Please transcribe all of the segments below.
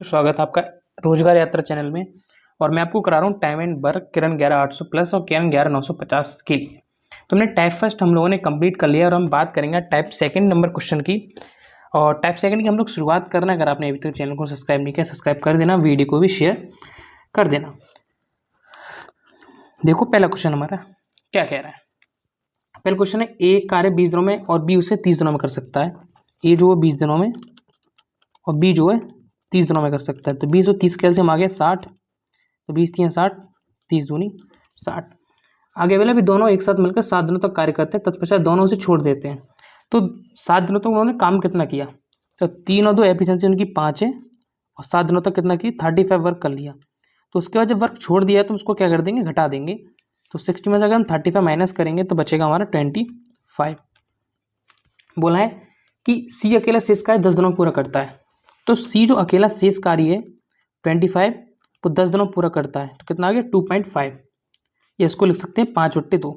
स्वागत है आपका रोजगार यात्रा चैनल में। और मैं आपको करा रहा हूँ time and work Kiran 11800 plus और किरण 11950 के लिए। तो हमने टाइप फर्स्ट हम लोगों ने कंप्लीट कर लिया और हम बात करेंगे टाइप सेकंड नंबर क्वेश्चन की। और टाइप सेकंड की हम लोग शुरुआत करना, अगर आपने अभी तक चैनल को सब्सक्राइब नहीं किया सब्सक्राइब कर देना, वीडियो को भी शेयर कर देना। देखो पहला क्वेश्चन हमारा क्या कह रहा है। पहला क्वेश्चन है, ए कार्य 20 दिनों में और बी उसे 30 दिनों में कर सकता है। ए जो है 20 दिनों में और बी जो है 30 दिनों में कर सकता है। तो 20 और 30 के एलसीएम आ गया 60। तो 20 3 60, 30 दूनी 60। आगे वाला भी दोनों एक साथ मिलकर 7 दिनों तक कार्य करते हैं, तत्पश्चात दोनों से छोड़ देते हैं। तो 7 दिनों तक उन्होंने काम कितना किया? तो 3 और 2 एफिशिएंसी उनकी 5 है और 7 दिनों तक कितना की 35 वर्क कर लिया। तो उसके बाद जब वर्क छोड़ दिया तो उसको क्या कर देंगे, घटा देंगे। तो 60 में से अगर हम 35 माइनस करेंगे तो बचेगा हमारा 25। बोला है कि सी अकेला शेष कार्य 10 दिनों में पूरा करता है। तो सी जो अकेला शेष कार्य है 25 वो 10 दिनों में पूरा करता है। तो कितना आ गया 2.5। ये इसको लिख सकते हैं 5/2।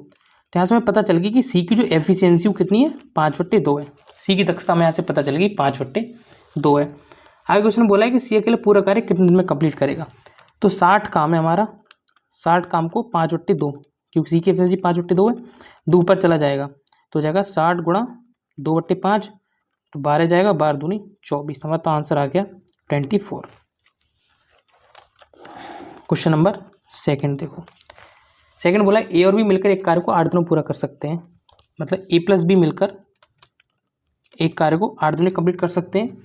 तो यहाँ से हमें पता चल गई कि सी की जो एफिशिएंसी वो कितनी है 5/2 है। सी की दक्षता हमें यहाँ से पता चल गई 5/2 है। आगे क्वेश्चन बोला है कि सी अकेला पूरा कार्य कितने दिन में कंप्लीट करेगा। तो 60 काम है हमारा, 60 काम को 5/2, क्योंकि सी की एफिशिएंसी 5/2 है। 2 ऊपर चला जाएगा तो जाएगा 60 गुणा 2/5, तो 12 जाएगा, 12 दूनी 24। हमारा तो आंसर आ गया 24। क्वेश्चन नंबर सेकंड देखो। सेकंड बोला ए और बी मिलकर एक कार्य को 8 दिनों में पूरा कर सकते हैं। मतलब ए प्लस बी मिलकर एक कार्य को 8 दिन में कंप्लीट कर सकते हैं।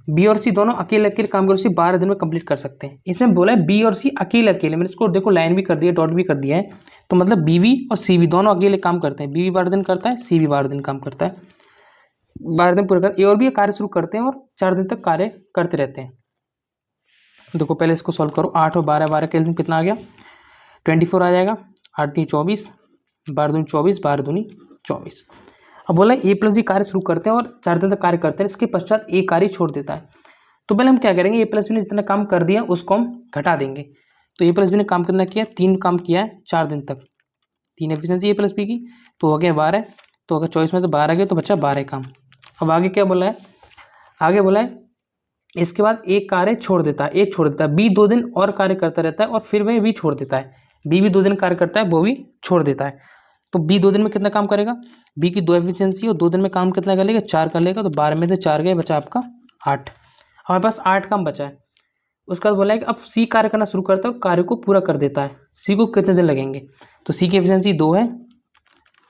बी और सी दोनों अकेले अकेले काम कर 12 दिन में कंप्लीट कर सकते हैं। इसमें बोला है बी और सी अकेले अकेले, मैंने इसको देखो लाइन भी कर दिया, डॉट भी कर दिया है। तो मतलब बी वी और सी वी दोनों अकेले काम करते हैं। बी वी 12 दिन करता है, सी वी 12 दिन काम करता है। 12 दिन पूरे कर ए और बी कार्य शुरू करते हैं और 4 दिन तक कार्य करते रहते हैं। देखो पहले इसको सॉल्व करो। 8 और 12, 12 के कितना आ गया 24 आ जाएगा। 8 3 24, 12 दूनी 24, 12 दूनी 24। अब बोला ए प्लस बी कार्य शुरू करते हैं और 4 दिन तक कार्य करते हैं, इसके पश्चात ए कार्य छोड़ देता है। तो पहले हम क्या करेंगे, ए प्लस बी ने जितना काम कर दिया उसको हम घटा देंगे। तो ए प्लस बी ने काम कितना किया, 3 काम किया है 4 दिन तक। 3 एफिशिएंसी ए प्लस बी की, तो हो गया 12। तो अगर 24 में से 12 गए तो बचा 12 काम। अब आगे क्या बोला है, आगे बोला है इसके बाद एक कार्य छोड़ देता है, एक छोड़ देता है। बी 2 दिन और कार्य करता रहता है और फिर वह भी छोड़ देता है। बी भी 2 दिन कार्य करता है, वो भी छोड़ देता है। तो बी 2 दिन में कितना काम करेगा, बी की 2 एफिशिएंसी और 2 दिन में काम कितना कर लेगा, 4 कर लेगा। तो 12 में से 4 गए, बचा आपका 8। हमारे पास 8 काम बचा है। उसके बाद बोला है कि अब सी कार्य करना शुरू करता है और कार्य को पूरा कर देता है। सी को कितने दिन लगेंगे, तो सी की एफिशिएंसी 2 है,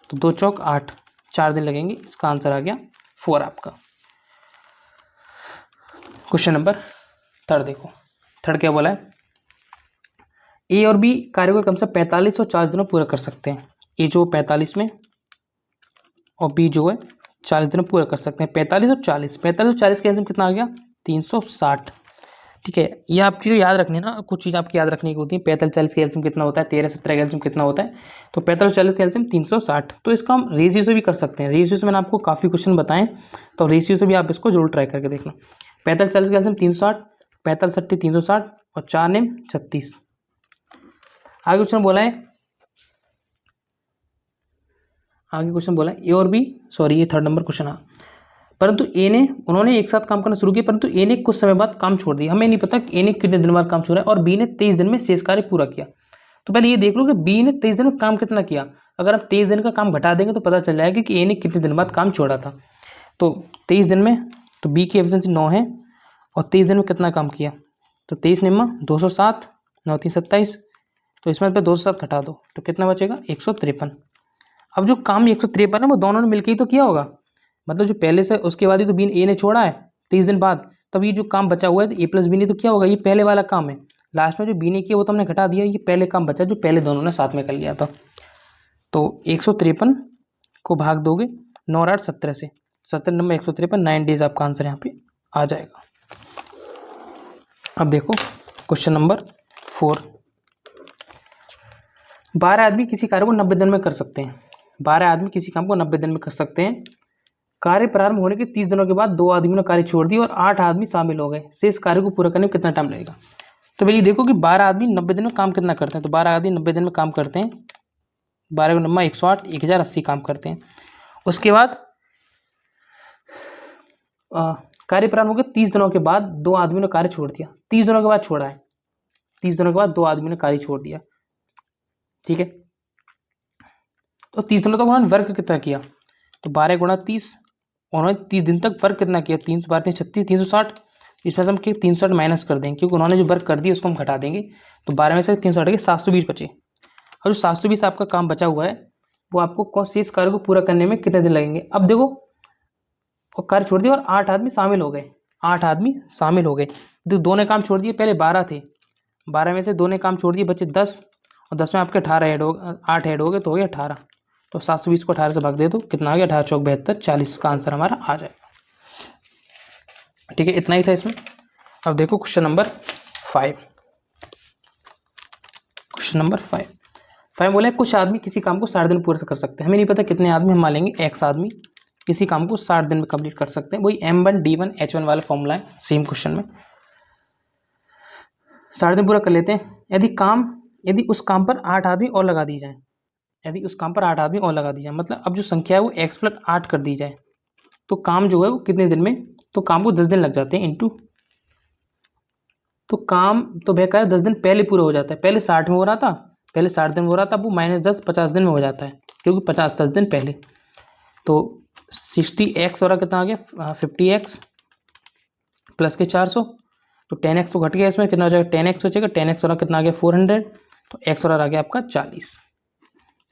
तो 2 चौक 8, 4 दिन लगेंगे। इसका आंसर आ गया 4 आपका। क्वेश्चन नंबर थर्ड देखो। थर्ड क्या बोला है, ए और बी कार्य को कम से 45 और 40 दिनों पूरा कर सकते हैं। ए जो 45 में और बी जो है 40 दिनों पूरा कर सकते हैं। 45 और 40, 45 और 40 का एलसीएम कितना आ गया 360। ठीक है, ये आप चीज़ याद रखनी है ना, कुछ चीज़ आपकी याद रखने की होती है। 45 40 का एलसीएम कितना होता है, 13 17 का एलसीएम कितना होता है। तो 45 40 का एलसीएम 360। तो इसका हम रेशियो से भी कर सकते हैं। रेशियो से मैंने आपको काफ़ी क्वेश्चन बताएं, तो रेशियो से भी आप इसको जरूर ट्राई करके देखना। 45 40 का एलसीएम 360, 45 60 360 और 4 नेम 36। आगे क्वेश्चन बोला है, आगे क्वेश्चन बोला है ए और बी, सॉरी ये थर्ड नंबर क्वेश्चन है। परंतु ए ने, उन्होंने एक साथ काम करना शुरू किया, परंतु ए ने कुछ समय बाद काम छोड़ दिया। हमें नहीं पता कि ए ने कितने दिन बाद काम छोड़ा है और बी ने 23 दिन में शेष कार्य पूरा किया। तो पहले ये देख लो कि बी ने 23 दिन में काम कितना किया। अगर आप 23 दिन का काम घटा देंगे तो पता चल जाएगा कि ए ने कितने दिन बाद काम छोड़ा था। तो 23 दिन में, तो बी की एफिशिएंसी 9 है और 23 दिन में कितना काम किया, तो 23 निम्मा 207, 9 3 27। तो इसमें 207 घटा दो तो कितना बचेगा 153। अब जो काम 153 है वो दोनों ने मिलकर ही तो किया होगा। मतलब जो पहले से उसके बाद ही तो बी ए ने छोड़ा है 23 दिन बाद, तब ये जो काम बचा हुआ है तो ए प्लस बी ने तो किया होगा। ये पहले वाला काम है, लास्ट में जो बी ने किया वो तो हमने घटा दिया। ये पहले काम बचा जो पहले दोनों ने साथ में कर लिया था। तो 153 को भाग दोगे 9 8 17 से, 17 नंबर 153, 9 डेज आपका आंसर यहाँ पे आ जाएगा। अब देखो क्वेश्चन नंबर 4। 12 आदमी किसी कार्य को 90 दिन में कर सकते हैं। 12 आदमी किसी काम को 90 दिन में कर सकते हैं। कार्य प्रारंभ होने के 30 दिनों के बाद 2 आदमियों ने कार्य छोड़ दिया और 8 आदमी शामिल हो गए। शेष कार्य को पूरा करने में कितना टाइम लगेगा। तो पहले देखो कि 12 आदमी 90 दिन में काम कितना करते हैं। तो 12 आदमी 90 दिन में काम करते हैं, 12 को नंबर 108, 1080 काम करते हैं। उसके बाद कार्य प्रारंभ हो गया 30 दिनों के बाद 2 आदमियों ने कार्य छोड़ दिया। 30 दिनों के बाद छोड़ा है, 30 दिनों के बाद 2 आदमियों ने कार्य छोड़ दिया, ठीक है। तो 30 दिनों तक उन्होंने वर्क कितना किया, तो 12 गुणा 30, उन्होंने 30 दिन तक वर्क कितना किया, 3 12 36 360, इसमें से हम 360 माइनस कर देंगे क्योंकि उन्होंने जो वर्क कर दिया उसको हम घटा देंगे। तो 12 में से 360 के 720 बचे। और जो 720 आपका काम बचा हुआ है वो आपको शेष कार्य को पूरा करने में कितने दिन लगेंगे। अब देखो वो कार्य छोड़ दिया और 8 आदमी शामिल हो गए, 8 आदमी शामिल हो गए। तो 2 ने काम छोड़ दिए, पहले 12 थे, 12 में से 2 ने काम छोड़ दिए, बचे 10, और 10 में आपके 18 ऐड हो, 8 ऐड हो गए तो हो गया 18। तो 720 को 18 से भाग दे दो, कितना आ गया 18 चौक 72, 40 का आंसर हमारा आ जाएगा, ठीक है। इतना ही था इसमें। अब देखो क्वेश्चन नंबर 5। क्वेश्चन नंबर 5 बोला कुछ आदमी किसी काम को 60 दिन पूरा कर सकते हैं। हमें नहीं पता कितने आदमी, हम मान लेंगे x आदमी किसी काम को 60 दिन में कंप्लीट कर सकते हैं। वही M1 D1 H1 वाला फॉर्मूला है सेम क्वेश्चन में। 60 दिन पूरा कर लेते हैं। यदि उस काम पर 8 आदमी और लगा दी जाए, यदि उस काम पर 8 आदमी और लगा दी जाए, मतलब अब जो संख्या है वो x + 8 कर दी जाए, तो काम जो है वो कितने दिन में, तो काम को 10 दिन लग जाते हैं इंटू, तो काम तो बेकार 10 दिन पहले पूरा हो जाता है। पहले 60 में हो रहा था, पहले 60 दिन में हो रहा था, अब वो -10 50 दिन में हो जाता है क्योंकि 50-10 दिन पहले। तो 60x हो रहा कितना आ गया 50x प्लस के 400, तो 10x तो घट गया, इसमें कितना हो जाएगा 10x बचेगा, 10x हो रहा कितना आ गया 400, तो x हो रहा आ गया आपका 40।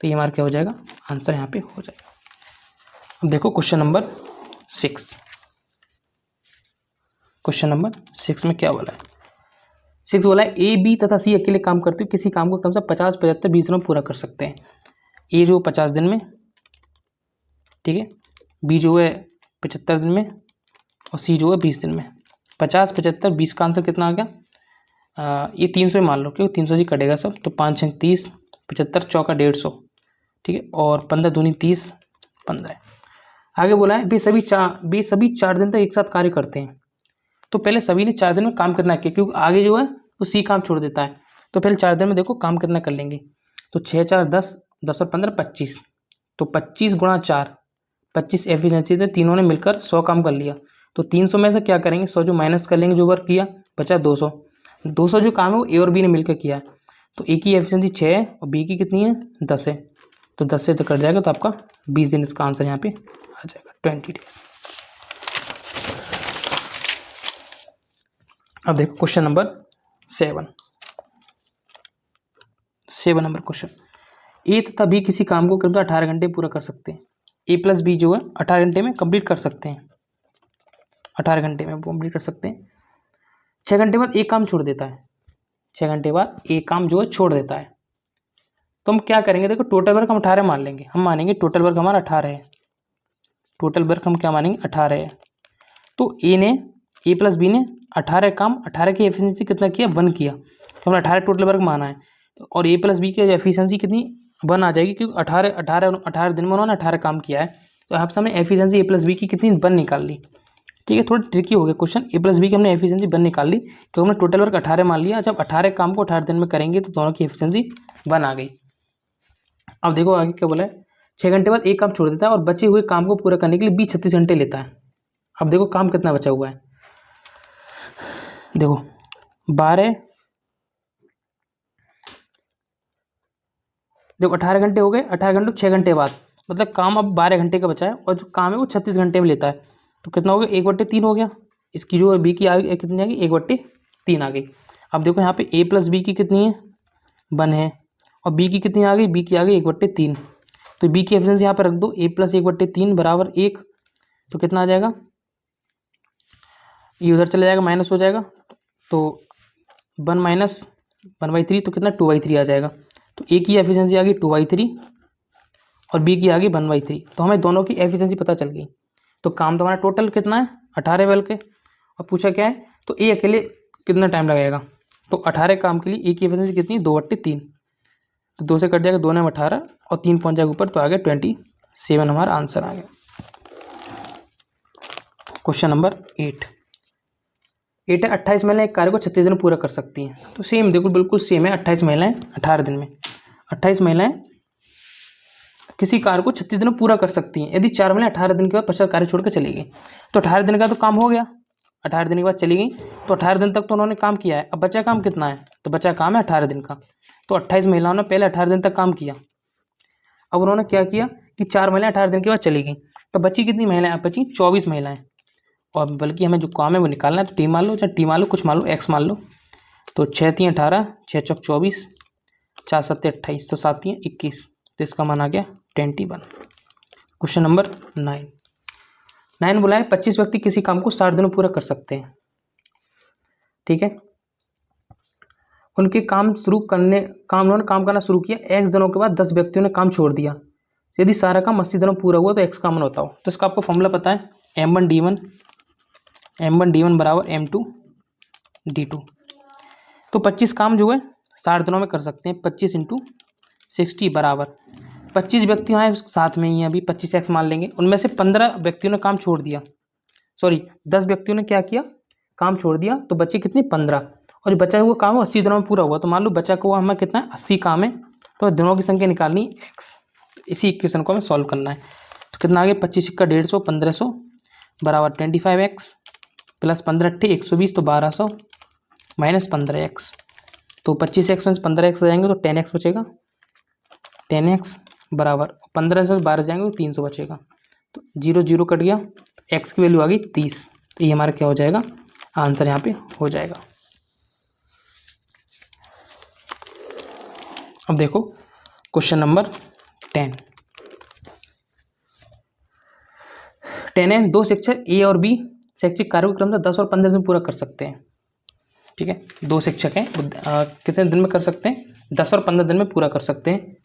तो ये हमारा क्या हो जाएगा आंसर यहाँ पे हो जाएगा। अब देखो क्वेश्चन नंबर 6। क्वेश्चन नंबर 6 में क्या बोला है, 6 बोला है A B तथा C अकेले काम करते हुए किसी काम को कम से कम 50 75 20 दिनों में पूरा कर सकते हैं। A जो 50 दिन में, ठीक है, B जो है 75 दिन में, और C जो है 20 दिन में। 50 75 20 का आंसर कितना आ गया, ये 300 मान लो क्योंकि 300 जी कटेगा सब, तो 5 6 30, 75 चौका 150, ठीक है, और 15 दूनी 30 15। आगे बोला है वे सभी 4 दिन तक एक साथ कार्य करते हैं। तो पहले सभी ने 4 दिन में काम कितना किया, क्योंकि आगे जो है वो C काम छोड़ देता है, तो पहले 4 दिन में देखो काम कितना कर लेंगे। तो 6 4 10, 10 और 15 25, तो 25 गुणा 4 25 एफिशिएंसी थे, तीनों ने मिलकर 100 काम कर लिया। तो 300 में से क्या करेंगे 100 जो माइनस कर लेंगे, जो वर्क किया बचा 200। 200 जो काम है वो A और B ने मिलकर किया है, तो A की एफिशिएंसी 6 है और B की कितनी है 10 है, तो 10 से तो कट जाएगा, तो आपका 20 दिन इसका आंसर यहाँ पे आ जाएगा 20 डेज। अब देखो question number 7 number question, A तथा B किसी काम को करीब 18 घंटे पूरा कर सकते हैं। A + B जो है 18 घंटे में कंप्लीट कर सकते हैं, 18 घंटे में कंप्लीट कर सकते हैं। 6 घंटे बाद एक काम छोड़ देता है, 6 घंटे बाद एक काम जो है छोड़ देता है। तो हम क्या करेंगे, देखो टोटल वर्क हम 18 मान लेंगे, हम मानेंगे टोटल वर्क हमारा 18 है, टोटल वर्क हम क्या मानेंगे 18 है। तो A + B ने 18 काम, 18 की एफिशिएंसी कितना किया 1 किया, तो हमने 18 टोटल वर्क माना है, और A + B की एफिशिएंसी कितनी 1 आ जाएगी, क्योंकि 18 दिन में उन्होंने 18 काम किया है। तो यहाँ से हमने एफिशिएंसी A + B की कितनी 1 निकाल ली, ठीक है। थोड़ा ट्रिकी हो गया क्वेश्चन, A + B की हमने एफिशिएंसी 1 निकाल ली क्योंकि हमने टोटल वर्क 18 मान लिया। जब 18 काम को 18 दिन में करेंगे तो दोनों की एफिशिएंसी 1 आ गई। अब देखो आगे क्या बोला है, 6 घंटे बाद एक काम छोड़ देता है और बचे हुए काम को पूरा करने के लिए 36 घंटे लेता है। अब देखो काम कितना बचा हुआ है, देखो 12, देखो 18 घंटे हो गए, 18 घंटे 6 घंटे बाद, मतलब काम अब 12 घंटे का बचा है, और जो काम है वो 36 घंटे में लेता है। तो कितना हो गया 1/3 हो गया, इसकी जो B की कितनी आ गई 1/3 आ गई। अब देखो यहाँ पे A + B की कितनी है 1 है, और B की कितनी आ गई, B की आ गई 1/3। तो B की एफिशिएंसी यहाँ पर रख दो, A + 1/3 बराबर 1, तो कितना आ जाएगा, ये उधर चला जाएगा माइनस हो जाएगा, तो 1 - 1/3 तो कितना 2/3 आ जाएगा। तो A की एफिशिएंसी आ गई 2/3 और B की आ गई 1/3, तो हमें दोनों की एफिशिएंसी पता चल गई। तो काम तो हमारा टोटल कितना है 18 बल्कि, और पूछा क्या है, तो A अकेले कितना टाइम लगाएगा, तो 18 काम के लिए A की एफिशिएंसी कितनी 2/3, तो 2 से कट जाएगा, 2 में 18 और 3 पहुँच जाएगा ऊपर, तो आ गया 27 हमारा आंसर आ गया। क्वेश्चन नंबर 8 है 28 महिलाएं एक कार्य को 36 दिन में पूरा कर सकती हैं। तो सेम देखो बिल्कुल सेम है, 28 महिलाएं 18 दिन में, 28 महिलाएं किसी कार्य को 36 दिन में पूरा कर सकती हैं। यदि 4 महिलाएं 18 दिन के बाद 50 कार्य छोड़कर चली गई, तो 18 दिन का तो काम हो गया, 18 दिन के बाद चली गई, तो 18 दिन तक तो उन्होंने काम किया है। अब बचा काम कितना है, तो बचा काम है 18 दिन का। तो 28 महिलाओं ने पहले 18 दिन तक काम किया। अब उन्होंने क्या किया कि 4 महिलाएं 18 दिन के बाद चली गई, तो बची कितनी महिलाएं, बची 24 महिलाएं। और बल्कि हमें जो काम है वो निकालना है, तो टी मान लो, चाहे टी मान लो, कुछ मान लो, एक्स मान लो। तो 6 3 18, 6 चौक 24, 4 7 28, तो 7 3 21, तो इसका मान आ गया 21। क्वेश्चन नंबर 9 बोला है 25 व्यक्ति किसी काम को 60 दिनों पूरा कर सकते हैं। ठीक है, उनके उन्होंने काम करना शुरू किया, x दिनों के बाद 10 व्यक्तियों ने काम छोड़ दिया। यदि सारा काम 80 दिनों पूरा हुआ तो x का मान बताओ। तो इसका आपको फॉर्मूला पता है, m1 d1 बराबर m2 d2। तो 25 काम जो है 60 दिनों में कर सकते हैं। 25 इंटू 60 बराबर 25 व्यक्ति हैं साथ में ही हैं, अभी 25x मान लेंगे। उनमें से 15 व्यक्तियों ने काम छोड़ दिया, 10 व्यक्तियों ने क्या किया, काम छोड़ दिया, तो बचे कितने, 15। और जो बचा हुआ काम 80 दिनों में पूरा हुआ, तो मान लो बचा हुआ हमें कितना है, 80 काम है, तो दिनों की संख्या निकालनी x। इसी इक्वेशन को हमें सॉल्व करना है। तो कितना आ गया, 25 का 150, 1500 बराबर 25x प्लस 15 8 120, तो 1200 माइनस 15x। तो 25x में 15x जाएंगे तो 10x बचेगा, 10x बराबर 15 से 12 जाएंगे तो 300 बचेगा। तो 0 0 कट गया, x की वैल्यू आ गई 30। तो ये हमारा क्या हो जाएगा, आंसर यहाँ पे हो जाएगा। अब देखो क्वेश्चन नंबर 10 है, 2 शिक्षक ए और बी शैक्षिक कार्य को क्रमशः 10 और 15 दिन पूरा कर सकते हैं। ठीक है, 2 शिक्षक हैं, कितने दिन में कर सकते हैं, 10 और 15 दिन में पूरा कर सकते हैं।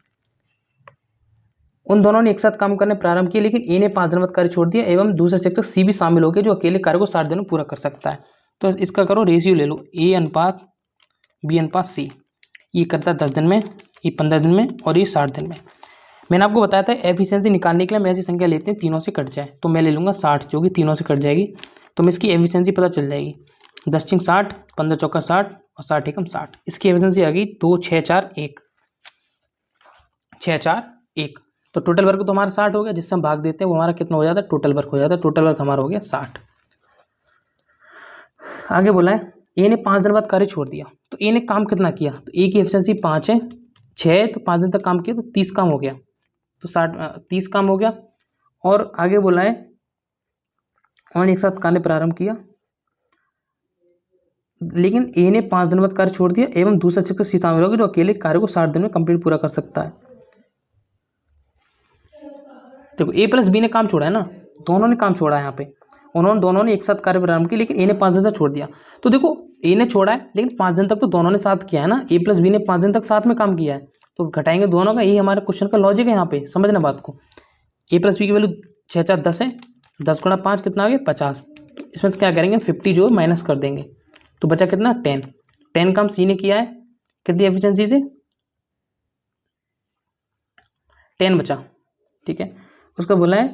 उन दोनों ने एक साथ काम करने प्रारंभ किया, लेकिन ए ने 5 दिन बाद कार्य छोड़ दिया एवं दूसरा शिक्षक सी भी शामिल हो गया जो अकेले कार्य को 60 दिन में पूरा कर सकता है। तो इसका करो रेशियो ले लो, ए अनुपात बी अनुपात सी। ये करता है 10 दिन में, ये 15 दिन में, और ये 60 दिन में। मैंने आपको बताया था एफिशिएंसी निकालने के लिए हम ऐसी संख्या लेते हैं तीनों से कट जाए, तो मैं ले लूँगा 60 जो कि तीनों से कट जाएगी, तो मैं इसकी एफिशिएंसी पता चल जाएगी। 10 चिंग 60, 15 चौका 60 और 60 एकम 60। इसकी एफिशिएंसी आ गई 2 6 4 1, 6 4 1। तो टोटल वर्क तो हमारा 60 हो गया, जिससे हम भाग देते हैं वो हमारा कितना हो जाता है, टोटल वर्क हो जाता है। टोटल वर्क हमारा हो गया 60। आगे बोला है ए ने 5 दिन बाद कार्य छोड़ दिया, तो ए ने काम कितना किया, तो ए की एफिशिएंसी 5 है, 6 है, तो 5 दिन तक काम किया तो 30 काम हो गया, तो 30 काम हो गया। और आगे बोला है उन्होंने एक साथ कार्य प्रारंभ किया, लेकिन ए ने 5 दिन बाद कार्य छोड़ दिया एवं दूसरा शिक्षक सी शामिल हो गया जो अकेले कार्य को 60 दिन में कंप्लीट पूरा कर सकता है। देखो ए प्लस बी ने काम छोड़ा है ना, दोनों ने काम छोड़ा है यहाँ पे, दोनों ने एक साथ कार्य प्रारंभ किया, लेकिन ए ने 5 दिन तक छोड़ दिया। तो देखो ए ने छोड़ा है, लेकिन 5 दिन तक तो दोनों ने साथ किया है ना, ए प्लस बी ने 5 दिन तक साथ में काम किया है, तो घटाएंगे दोनों का। यही हमारे क्वेश्चन का लॉजिक है, यहाँ पे समझना बात को। ए प्लस बी की वैल्यू 6 4 10 है, 10 गुणा 5 कितना आ गया 50। तो इसमें से क्या करेंगे 50 जो माइनस कर देंगे, तो बचा कितना 10 काम सी ने किया है, कितनी एफिशिएंसी से 10 बचा। ठीक है, उसका बोला है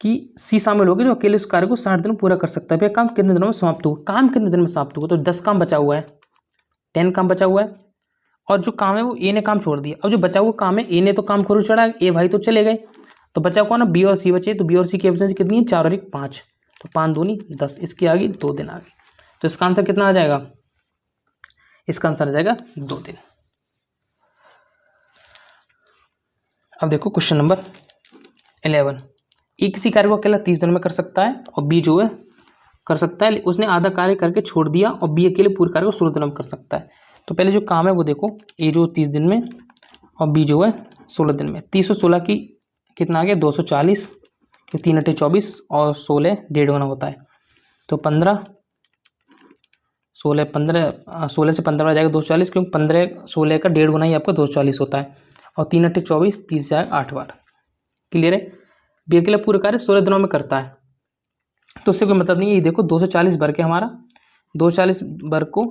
कि सी शामिल होगी जो अकेले उस कार्य को 60 दिन में पूरा कर सकता है। भैया काम कितने दिनों में समाप्त होगा, काम कितने दिन में समाप्त होगा, तो 10 काम बचा हुआ है, 10 काम बचा हुआ है, और जो काम है वो ए ने काम छोड़ दिया। अब जो बचा हुआ काम है, ए ने तो काम खोल चढ़ा, ए भाई तो चले गए, तो बचा हुआ ना बी और सी बचे, तो बी और सी की एफिशिएंसी कितनी है 4 और 1 5, तो 5 दूनी 10, इसकी आ गई 2 दिन आ गई। तो इसका आंसर कितना आ जाएगा, इसका आंसर आ जाएगा 2 दिन। अब देखो क्वेश्चन नंबर 11, ए किसी कार्य को अकेला 30 दिन में कर सकता है और बी जो है कर सकता है, उसने आधा कार्य करके छोड़ दिया, और बी अकेले पूरे कार्य को 16 दिन में कर सकता है। तो पहले जो काम है वो देखो, ए जो 30 दिन में और बी जो है 16 दिन में। 30 और 16 की कितना आ गया 240, क्योंकि 3 8 24 और 16 1.5 गुना होता है, तो 15 16 से 15 आ जाएगा 240, क्योंकि 15 16 का 1.5 गुना ही आपका 240 होता है, और 3 8 24 30 जाएगा 8 बार। क्लियर है, बी अकेला पूरे कार्य 16 दिनों में करता है, तो उससे कोई मतलब नहीं है। ये देखो 240 वर्ग है हमारा, 240 वर्ग को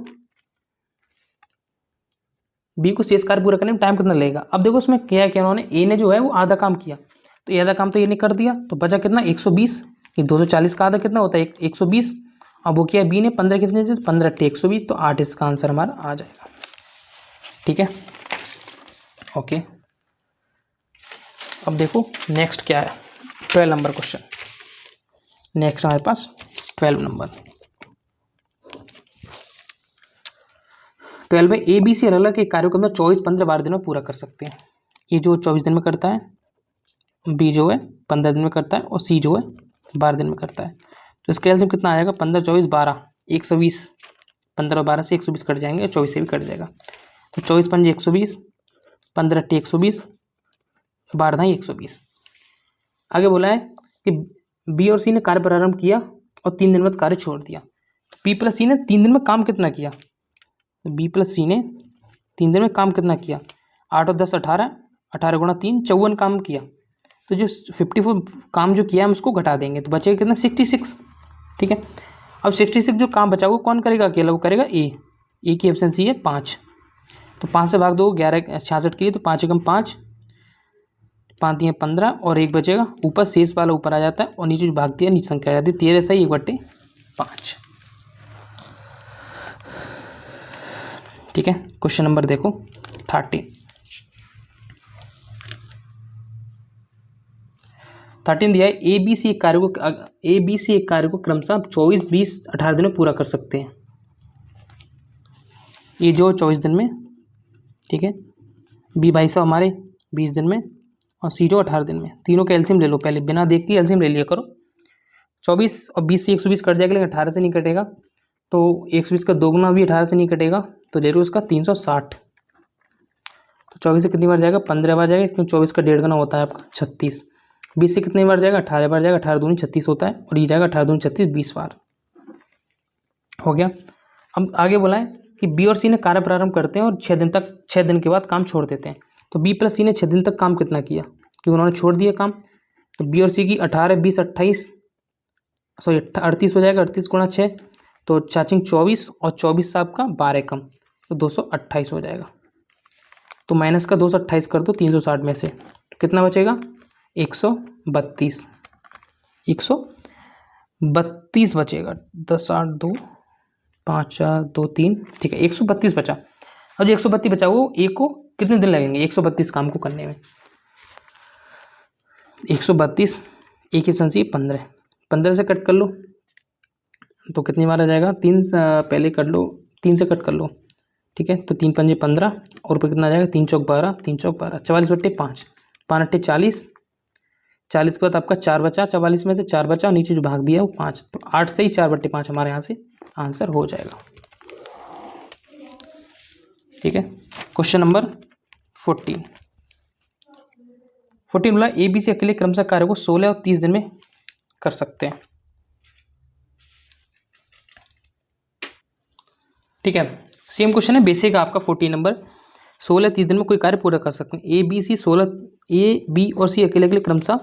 बी को शेष कार्य पूरा करने में टाइम कितना लगेगा। अब देखो उसमें क्या है कि उन्होंने ए ने जो है वो आधा काम किया, तो ये आधा काम तो ये ने कर दिया, तो बचा कितना 120, ये 240 का आधा कितना होता है 120, अब वो किया बी ने 15 कितने से 15 8 120, तो 8 इसका आंसर हमारा आ जाएगा। ठीक है, ओके। अब देखो नेक्स्ट क्या है, 12 नंबर क्वेश्चन। नेक्स्ट हमारे पास 12 नंबर, 12 है ए बी सी अलग अलग कार्यों को 24 15 12 दिन में पूरा कर सकते हैं। ये जो 24 दिन में करता है, बी जो है 15 दिन में करता है, और सी जो है 12 दिन में करता है। तो इसका एलसीएम कितना आएगा, 15 24 12 120, 15 और 12 से 120 कट जाएंगे, 24 से भी कट जाएगा। तो 24 पंजे 120, 15 अट्ठे 120, 12 धाई 120। आगे बोला है कि बी और सी ने कार्य प्रारंभ किया और 3 दिन बाद कार्य छोड़ दिया। बी प्लस सी ने 3 दिन में काम कितना किया, बी प्लस सी ने 3 दिन में काम कितना किया, 8 और 10 18, 18 गुणा 3 54 काम किया। तो जो 54 काम जो किया हम उसको घटा देंगे तो बचेगा कितना, 66। ठीक है, अब 66 जो काम बचा वो कौन करेगा, अकेला वो करेगा ए की एफिशिएंसी है 5। तो 5 से भाग दो 11 66 के लिए, तो 5 एकम 5, 5 दिए 15 और 1 बचेगा। ऊपर शेष वाला ऊपर आ जाता है और नीचे जो भाग दिया नीचे संख्या आ जाती है, 13 सही 1/5। ठीक है, क्वेश्चन नंबर देखो 13 दिया है ए बी सी एक कार्य को क्रमशः 24 20 18 दिन में पूरा कर सकते हैं। ये जो 24 दिन में, ठीक है, बी भाई साहब हमारे 20 दिन में और सी जो 18 दिन में। तीनों का एलसीएम ले लो, पहले बिना देखते ही एलसीएम ले लिया करो। 24 और 20 से 120 कट जाएगा, लेकिन 18 से नहीं कटेगा। तो 120 का दोगुना भी 18 से नहीं कटेगा, तो ले लो उसका 360। तो 24 से कितनी बार जाएगा, 15 बार जाएगा, क्योंकि 24 का 1.5 गुना होता है आपका 36। 20 से कितनी बार जाएगा, 18 बार जाएगा, 18 दूनी 36 होता है, और ये जाएगा 18 दूनी 36 20 बार हो गया। अब आगे बोला है कि बी और सी ने कार्य प्रारंभ करते हैं और 6 दिन के बाद काम छोड़ देते हैं। तो बी प्लस सी ने 6 दिन तक काम कितना किया, क्योंकि उन्होंने छोड़ दिया काम। तो बी और सी की 18 20 28 सॉरी 38 हो जाएगा, 38 गुणा 6 तो चाचिंग 24 और 24 से आपका 12 कम, तो 228 हो जाएगा। तो माइनस का 228 कर दो 360 में से, तो कितना बचेगा 132 बचेगा। 10 8 2 5 4 2 3, ठीक है 132 बचा। और जो 132 बचा वो ए को कितने दिन लगेंगे 132 काम को करने में, 132 ए की संख्या 15 से कट कर लो तो कितनी बार आ जाएगा, 3 पहले कर लो, 3 से कट कर लो, ठीक है। तो 3 पंजे 15 और ऊपर कितना आ जाएगा, 3 चौक 12, 3 चौक 12, 44/5, 5 अट्ठे 40, 40 के बाद आपका 4 बचा, 44 में से 4 बचा और नीचे जो भाग दिया वो 5, तो 8 से ही 4/5 हमारे यहाँ से आंसर हो जाएगा। ठीक है, क्वेश्चन नंबर 14 बोला ए बी सी अकेले क्रमशः कार्य को 16 और 30 दिन में कर सकते हैं। ठीक है, सेम क्वेश्चन है, बेसिक आपका 14 नंबर, 16 30 दिन में कोई कार्य पूरा कर सकते हैं। ए बी और सी अकेले अकेले क्रमशः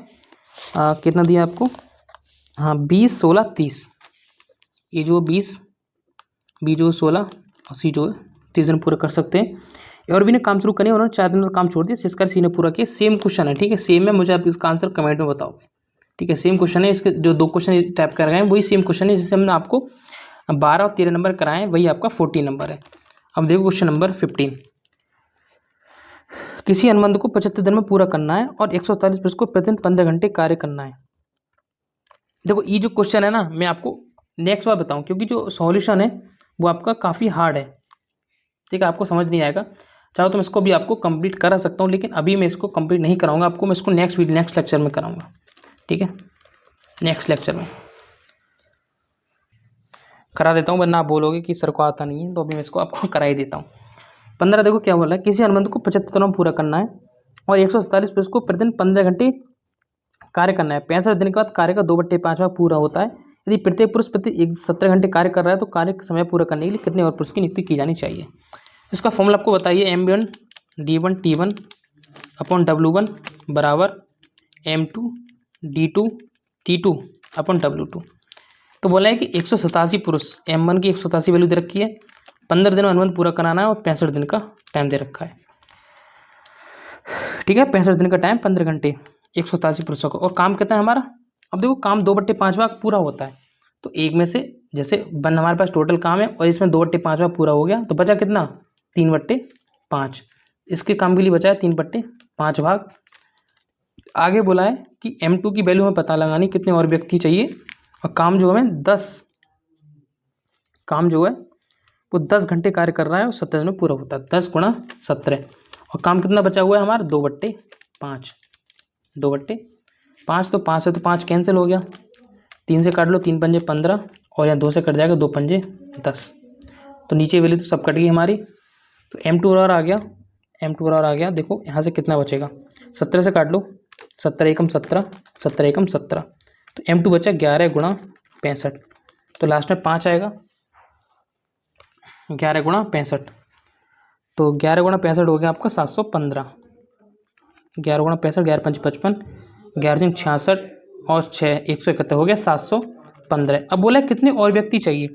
कितना दिया आपको, हाँ 20 16 30, ए जो 20 बी जो 16 और सी जो 30 दिन पूरा कर सकते हैं। और भी ने काम शुरू करने उन्होंने 4 दिन में काम छोड़ दिया, सिस्कर सी ने पूरा किया। सेम क्वेश्चन है, ठीक है, सेम है, मुझे आप इसका आंसर कमेंट में बताओगे। ठीक है, सेम क्वेश्चन है, इसके जो 2 क्वेश्चन टाइप कर गए हैं वही सेम क्वेश्चन है, जिससे हमने आपको 12 और 13 नंबर कराए, वही आपका 14 नंबर है। अब देखो क्वेश्चन नंबर 15, किसी अनुबंध को 75 दिन में पूरा करना है और 147 पृष्ठ को प्रतिदिन 15 घंटे कार्य करना है। देखो ये जो क्वेश्चन है ना, मैं आपको नेक्स्ट बार बताऊं, क्योंकि जो सॉल्यूशन है वो आपका काफ़ी हार्ड है। ठीक है, आपको समझ नहीं आएगा, चाहो तो मैं इसको भी आपको कंप्लीट करा सकता हूँ, लेकिन अभी मैं इसको कंप्लीट नहीं कराऊंगा आपको, मैं इसको नेक्स्ट लेक्चर में कराऊंगा। ठीक है, नेक्स्ट लेक्चर में करा देता हूँ, वरना आप बोलोगे कि सर को आता नहीं है, तो अभी मैं इसको आपको करा ही देता हूँ। 15 देखो क्या बोला है, किसी अनुबंध को 75 दिनों में पूरा करना है और 147 पृष्ठ को प्रतिदिन 15 घंटे कार्य करना है। 65 दिन के बाद कार्य का 2/5 भाग पूरा होता है। यदि प्रत्येक पुरुष प्रति 17 घंटे कार्य कर रहा है तो कार्य समय पूरा करने के लिए कितने और पुरुष की नियुक्ति की जानी चाहिए। इसका फॉर्मूला आपको बताइए, M1 D1 T1 upon W1 बराबर M2 D2 T2 upon W2। तो बोला है कि 187 पुरुष, M1 की 187 वैल्यू दे रखी है, 15 दिन में अनुबंध पूरा कराना है और 65 दिन का टाइम दे रखा है। ठीक है, 65 दिन का टाइम 15 घंटे 187 पुरुषों को, और काम कितना है हमारा। अब देखो काम 2/5 भाग पूरा होता है, तो एक में से जैसे हमारे पास टोटल काम है और इसमें 2/5 भाग पूरा हो गया, तो बचा कितना 3/5। इसके काम के लिए बचा है 3/5 भाग। आगे बोला है कि M2 की वैल्यू हमें पता लगानी, कितने और व्यक्ति चाहिए, और काम जो हमें 10 काम जो है वो 10 घंटे कार्य कर रहा है और 17 दिन में पूरा होता है। 10 गुणा 17 और काम कितना बचा हुआ है हमारा 2/5। 2/5 तो 5 से तो 5 कैंसिल हो गया, 3 से काट लो, 3 पंजे 15 और यहाँ 2 से कट जाएगा, 2 पंजे 10। तो नीचे वाली तो सब कट गई हमारी। तो M2 बराबर आ गया, M2 बराबर आ गया। देखो यहाँ से कितना बचेगा, 17 से काट लो, 17 एकम 17, 17 एकम 17। तो M2 बचा 11 गुणा 65। तो लास्ट में 5 आएगा, 11 गुणा 65। तो 11 गुणा 65 हो गया आपका 715। 11 गुणा 65, 11 पंच 55, 11 दिन 66 और 6 171 हो गया 715। अब बोला कितने और व्यक्ति चाहिए।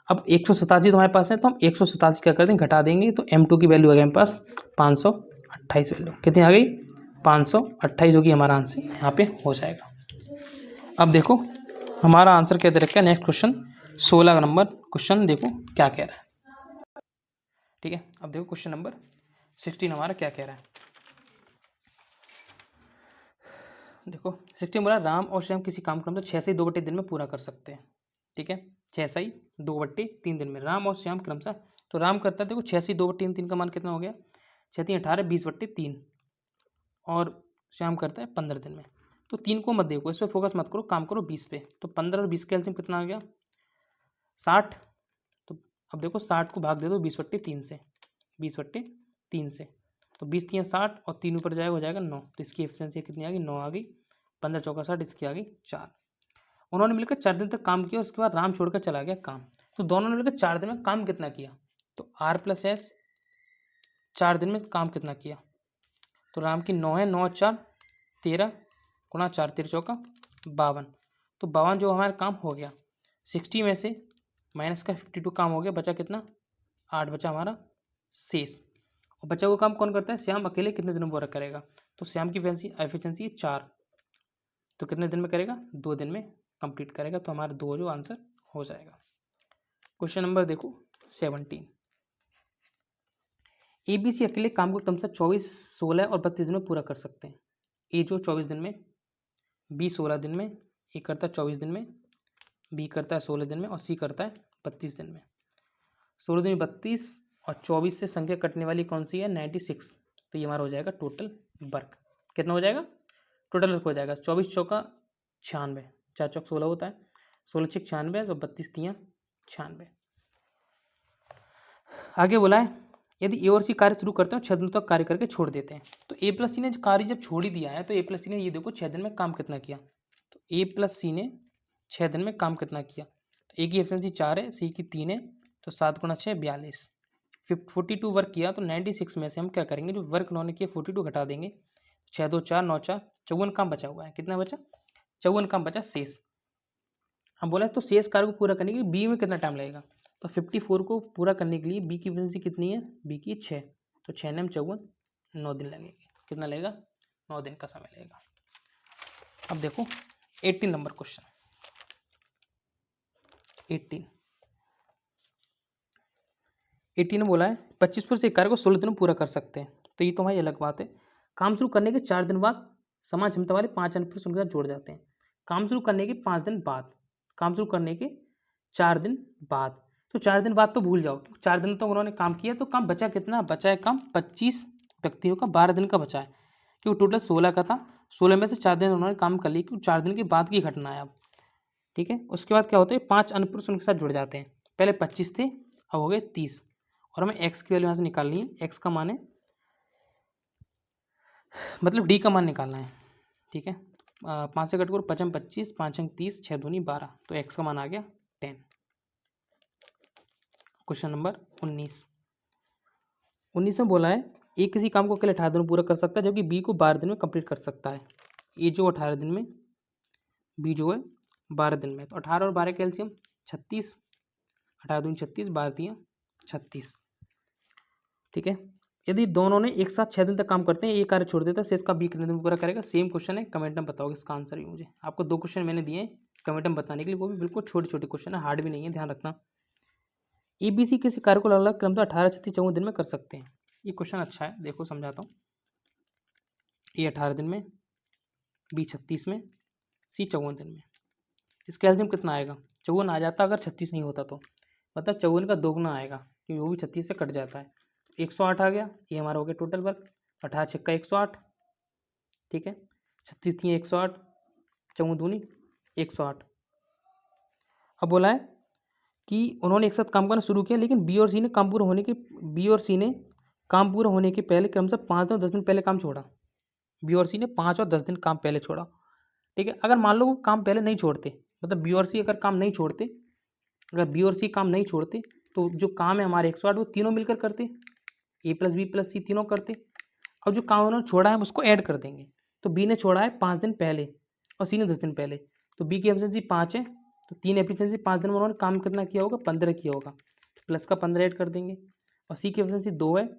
अब 187 तुम्हारे पास है, तो हम 187 क्या कर देंगे, घटा देंगे। तो M2 की वैल्यू आ गई हमारे पास 528 वैल्यू। कितनी आ गई, 528 होगी हमारा आंसर यहाँ पे हो जाएगा। अब देखो हमारा आंसर क्या दे रखा है, नेक्स्ट क्वेश्चन 16 नंबर क्वेश्चन देखो क्या कह रहा है। ठीक है, अब देखो क्वेश्चन नंबर 16 हमारा क्या कह रहा है। देखो 16 बोला राम और श्याम किसी काम को मतलब 6 से 2/3 दिन में पूरा कर सकते हैं। ठीक है, 6 से 2/3 दिन में राम और श्याम क्रमशः। तो राम करता है, देखो 6 से 2/3, 3 का मान कितना हो गया, 6 3 18, 20/3 और श्याम करता है 15 दिन में। तो 3 को मत देखो, इस पर फोकस मत करो, काम करो 20 पे। तो 15 और 20 का एलसीएम कितना आ गया 60। तो अब देखो 60 को भाग दे दो 20/3 से, 20/3 से। तो 20 3 60 और 3 ऊपर जाएगा हो जाएगा 9। तो इसकी एफिशिएंसी कितनी आ गई, 9 आ गई। 15 चौका 60, इसकी आ गई 4। उन्होंने मिलकर 4 दिन तक काम किया, उसके बाद राम छोड़कर चला गया काम। तो दोनों ने मिलकर 4 दिन में काम कितना किया, तो R+S 4 दिन में काम कितना किया। तो राम की 9 है, 9 4 13 गुणा 4 13 चौका 52। तो 52 जो हमारा काम हो गया। 60 में से माइनस का 52 काम हो गया, बचा कितना 8 बचा हमारा शेष। और बचा हुआ काम कौन करता है, श्याम अकेले कितने दिनों में पूरा करेगा। तो श्याम की एफिशिएंसी 4, तो कितने दिन में करेगा, 2 दिन में कंप्लीट करेगा। तो हमारा 2 जो आंसर हो जाएगा। क्वेश्चन नंबर देखो 17। ABC अकेले काम को क्रमशः 24 16 और 32 दिन में पूरा कर सकते हैं। ए जो 24 दिन में, बी 16 दिन में, ए करता है 24 दिन में, बी करता है 16 दिन में और सी करता है 32 दिन में। 16 दिन में 32 और 24 से संख्या कटने वाली कौन सी है, 96। तो ये हमारा हो जाएगा टोटल वर्क। कितना हो जाएगा, टोटल वर्क हो जाएगा 24 चौका 96, 4 चौक 16 होता है, 16 6 96 और 32 3 96। आगे बोला है यदि ए और सी कार्य शुरू करते हैं 6 दिन तक कार्य करके छोड़ देते हैं। तो A+C ने कार्य जब छोड़ ही दिया है, तो A+C ने ये देखो 6 दिन में काम कितना किया। तो A+C ने 6 दिन में काम कितना किया। तो ए की एफिशिएंसी 4 है, सी की 3 है, तो 7 गुणा 6 42। 42 वर्क किया, तो 96 में से हम क्या करेंगे, जो वर्क उन्होंने किया 42 घटा देंगे। 6 2 4 9 4 54 काम बचा हुआ है। कितना बचा, 54 काम बचा शेष। हम बोला तो शेष कार्य को पूरा करने के लिए बी में कितना टाइम लगेगा। तो 54 को पूरा करने के लिए बी की एफिशिएंसी कितनी है, बी की 6, तो 6 ने 54 9 दिन लगेंगे। कितना लगेगा, 9 दिन का समय लगेगा। अब देखो 18 नंबर क्वेश्चन 18 ने बोला है 25% से एक कार्य को 16 दिन में पूरा कर सकते हैं। तो ये तो हमारी अलग बात है। काम शुरू करने के 4 दिन बाद समान क्षमता वाले 5 अन्य पुरुष उनके साथ जोड़ जाते हैं। काम शुरू करने के 5 दिन बाद, काम शुरू करने के 4 दिन बाद, तो 4 दिन बाद तो भूल जाओ, 4 दिन तो उन्होंने काम किया, तो काम बचा कितना, बचा है काम 25 व्यक्तियों का 12 दिन का बचा है, क्योंकि टोटल 16 का था। 16 में से 4 दिन उन्होंने काम कर लिया, क्योंकि 4 दिन के बाद की घटना है अब। ठीक है, उसके बाद क्या होता है, 5 अन्य पुरुष उनके साथ जुड़ जाते हैं। पहले 25 थे, अब हो गए 30। और हमें x की वैल्यू यहाँ से निकालनी है। x का मान है, मतलब d का मान निकालना है। ठीक है, 5 से कट करो, 5 25, 5 30, 6 दूनी 12, तो x का मान आ गया 10। क्वेश्चन नंबर 19 में बोला है ए किसी काम को अकेले 18 दिन में पूरा कर सकता है, जबकि बी को 12 दिन में कंप्लीट कर सकता है। ए जो 18 दिन में, बी जो है 12 दिन में। तो 18 और 12 का एलसीएम 36, 18 दूनी 36, 12 दिया 36। ठीक है, यदि दोनों ने एक साथ 6 दिन तक काम करते हैं, एक कार्य छोड़ देता है, शेष का बी कितने दिन में पूरा करेगा। सेम क्वेश्चन है, कमेंट में बताओगे इसका आंसर भी मुझे। आपको 2 क्वेश्चन मैंने दिए हैं कमेंट में बताने के लिए, वो भी बिल्कुल छोटे छोटे क्वेश्चन है, हार्ड भी नहीं है, ध्यान रखना। ABC किसी कार्य को अलग अलग क्रम से 18 36 54 दिन में कर सकते हैं। ये क्वेश्चन अच्छा है, देखो समझाता हूँ। ए 18 दिन में, बी 36 में, सी 54 दिन में। इसका एलसीएम कितना आएगा, 54 आ जाता अगर 36 नहीं होता तो, मतलब 54 का 2 गुना आएगा। क्योंकि वो भी 36 से कट जाता है। 108 आ गया, ये हमारा हो गया टोटल वर्क। 18 छक्का 108, ठीक है। 36 थी 108, 4 दूनी 108। अब बोला है कि उन्होंने एक साथ काम करना शुरू किया, लेकिन बी और सी ने काम पूरा होने के पहले क्रमशः 5 दिन और 10 दिन पहले काम छोड़ा। बी और सी ने 5 और 10 दिन काम पहले छोड़ा, ठीक है। अगर मान लो वो काम पहले नहीं छोड़ते, मतलब बी और सी अगर काम नहीं छोड़ते, तो जो काम है हमारे 108 वो तीनों मिलकर करते, ए प्लस बी प्लस सी तीनों करते। अब जो काम उन्होंने छोड़ा है हम उसको ऐड कर देंगे। तो बी ने छोड़ा है 5 दिन पहले और सी ने 10 दिन पहले, तो बी की एफिशिएंसी 5 है, तो 3 एफिशिएंसी 5 दिन में उन्होंने काम कितना किया होगा, 15 किया होगा, तो प्लस का 15 ऐड कर देंगे। और सी की एफिशिएंसी 2 है और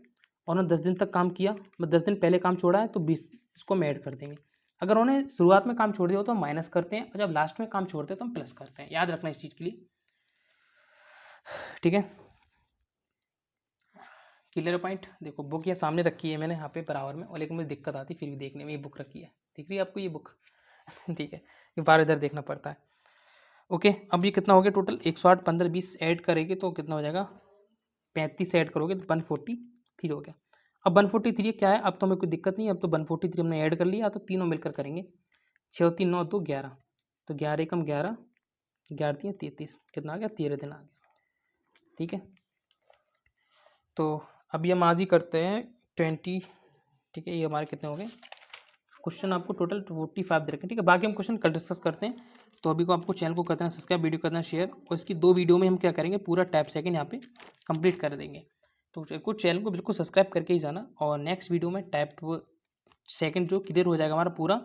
उन्होंने 10 दिन तक काम किया, मतलब 10 दिन पहले काम छोड़ा है, तो 20 इसको हम ऐड कर देंगे। अगर उन्होंने शुरुआत में काम छोड़ दिया हो तो हम माइनस करते हैं, और जब लास्ट में काम छोड़ते हैं तो हम प्लस करते हैं। याद रखना इस चीज़ के लिए, ठीक है। Clear point. देखो बुक ये सामने रखी है मैंने यहाँ पे बराबर में, और लेकिन मुझे दिक्कत आती फिर भी देखने में, ये बुक रखी है, दिख रही है आपको ये बुक ठीक है, ये बार इधर देखना पड़ता है। ओके, अब ये कितना हो गया टोटल, 108 15 20 ऐड करेंगे तो कितना हो जाएगा, 35 ऐड करोगे तो 143 हो गया। अब 143 क्या है, अब तो हमें कोई दिक्कत नहीं है, अब तो 143 हमने ऐड कर लिया, तो तीनों मिलकर करेंगे। 6 3 9 2 11, तो 11 कम 11, 11 3 33, कितना आ गया, 13 दिन आ गया, ठीक है। तो अभी हम आज ही करते हैं 20, ठीक है। ये हमारे कितने हो गए क्वेश्चन, आपको टोटल 45 दे रखे, ठीक है। बाकी हम क्वेश्चन कल डिस्कस करते हैं। तो अभी को आपको चैनल को करना है सब्सक्राइब, वीडियो करना है शेयर, और इसकी 2 वीडियो में हम क्या करेंगे, पूरा टाइप सेकंड यहाँ पे कंप्लीट कर देंगे। तो कुछ चैनल को बिल्कुल सब्सक्राइब करके ही जाना, और नेक्स्ट वीडियो में टाइप सेकंड जो क्लियर हो जाएगा हमारा पूरा,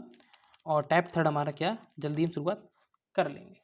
और टाइप थर्ड हमारा क्या जल्दी हम शुरुआत कर लेंगे।